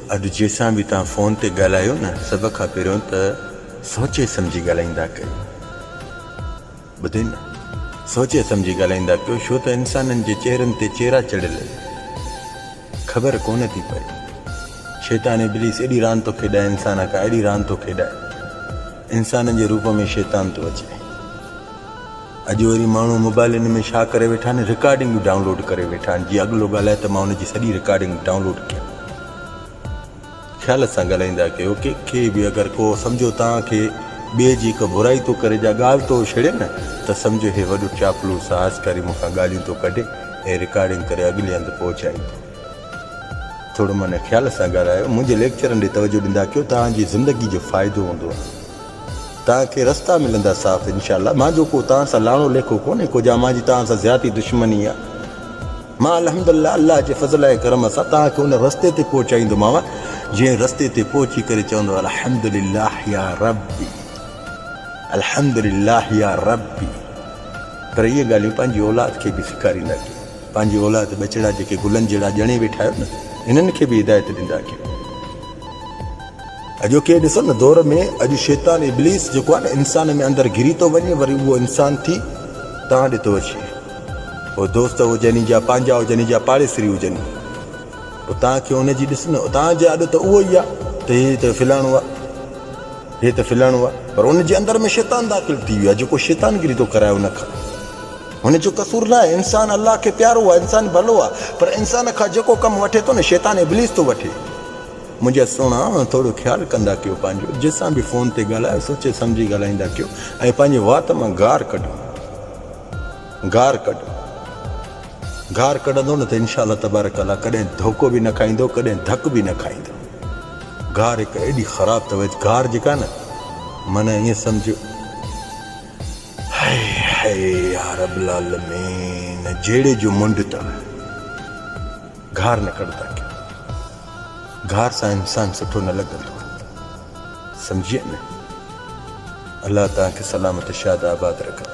अॼु जंहिंसां बि तव्हां फ़ोन ते ॻाल्हायो न, सभ खां पहिरियों त सोचे सम्झी ॻाल्हाईंदा कयो। ॿुधे न, सोचे सम्झी ॻाल्हाईंदा कयो, छो त इंसाननि जे चेहरनि ते चेहरा चढ़ियल ख़बर कोन थी पए। शैतान इब्लीस एॾी रांदि थो खेॾाए इंसान खां, एॾी रांदि थो खेॾाए, इंसाननि जे रूप में शैतान थो अचे। अॼु वरी माण्हू मोबाइलनि में छा करे वेठा आहिनि, रिकॉर्डिंग डाउनलोड करे वेठा आहिनि। जीअं अॻिलो ॻाल्हाए त मां हुनजी सॼी रिकॉर्डिंग डाउनलोड कयां। ख़्याल सां ॻाल्हाईंदा कयो। कंहिंखे बि अगरि को सम्झो तव्हांखे ॿिए जी हिकु बुराई थो करे या ॻाल्हि थो छेड़े न, त सम्झो हे वॾो चापलूस आसकारी मूंखां ॻाल्हियूं थो कढे ऐं रिकॉर्डिंग करे अॻिले हंधि पहुचाईंदो। थोरो माना ख़्याल सां ॻाल्हायो। मुंहिंजे लेक्चरनि ॾे तवजो ॾींदा कयो, तव्हांजी ज़िंदगी जो फ़ाइदो हूंदो आहे। तव्हांखे रस्ता मिलंदा साफ़ इनशाअल्लाह। मुंहिंजो को तव्हां सां लाणो लेखो कोन्हे को, जा मुंहिंजी तव्हां सां ज़्यादी दुश्मनी आहे। मां अल्हम्दुलिल्लाह अल्लाह जे फज़ल ऐं करम सां तव्हांखे हुन रस्ते ते पहुचाईंदोमांव, जंहिं रस्ते ते पहुची करे चवंदो अल्हम्दुलिल्लाह या रब्बी, अल्हम्दुलिल्लाह या रब्बी। पर इहे ॻाल्हियूं पंहिंजी औलाद खे बि सेखारींदा कयो। पंहिंजी औलाद बचड़ा जेके गुलनि जहिड़ा ॼणे वेठा आहियो न, इन्हनि खे बि हिदायत ॾींदा कयो। अॼोके ॾिसो न दौर में, अॼु शैतान इब्लीस जेको आहे न इंसान में अंदरि घिरी थो वञे, वरी उहो इंसान थी तव्हां ॾे थो अचे। पोइ दोस्त हुजनि या पंहिंजा हुजनि या पाड़ेसरी हुजनि, पोइ तव्हांखे हुनजी ॾिस न, तव्हांजे आॾो त उहो ई आहे त हे त फिलाणो आहे, हे त फिलाणो आहे, पर हुनजे अंदरि में शैतान दाख़िल थी वियो आहे जेको शैतानगिरी थो कराए हुन खां। हुनजो कसूर न आहे, इंसान अलाह खे प्यारो आहे, इंसान भलो आहे, पर इंसान खां जेको कमु वठे थो न, शैतान इब्लीस थो वठे। मुंहिंजा सुहिणा थोरो ख़्यालु कंदा कयो पंहिंजो। जंहिंसां बि फ़ोन ते ॻाल्हायो सोचे सम्झी ॻाल्हाईंदा कयो ऐं पंहिंजे वात मां गार कढो। गार कढो, गार कढंदो न त इनशाअल्लाह तबारक अल्लाह कॾहिं धोखो बि न खाईंदो, कॾहिं धक बि न खाईंदो। गार हिकु एॾी ख़राबु अथव, गार जेका न माना ईअं सम्झो, हाय हाय या रब्बुल आलमीन, जहिड़े जो मुंड अथव। गार न कढंदा कयो, गार सां इंसान सुठो न लॻंदो, सम्झिए न। अल्लाह तव्हांखे सलामत शाद आबाद रखे।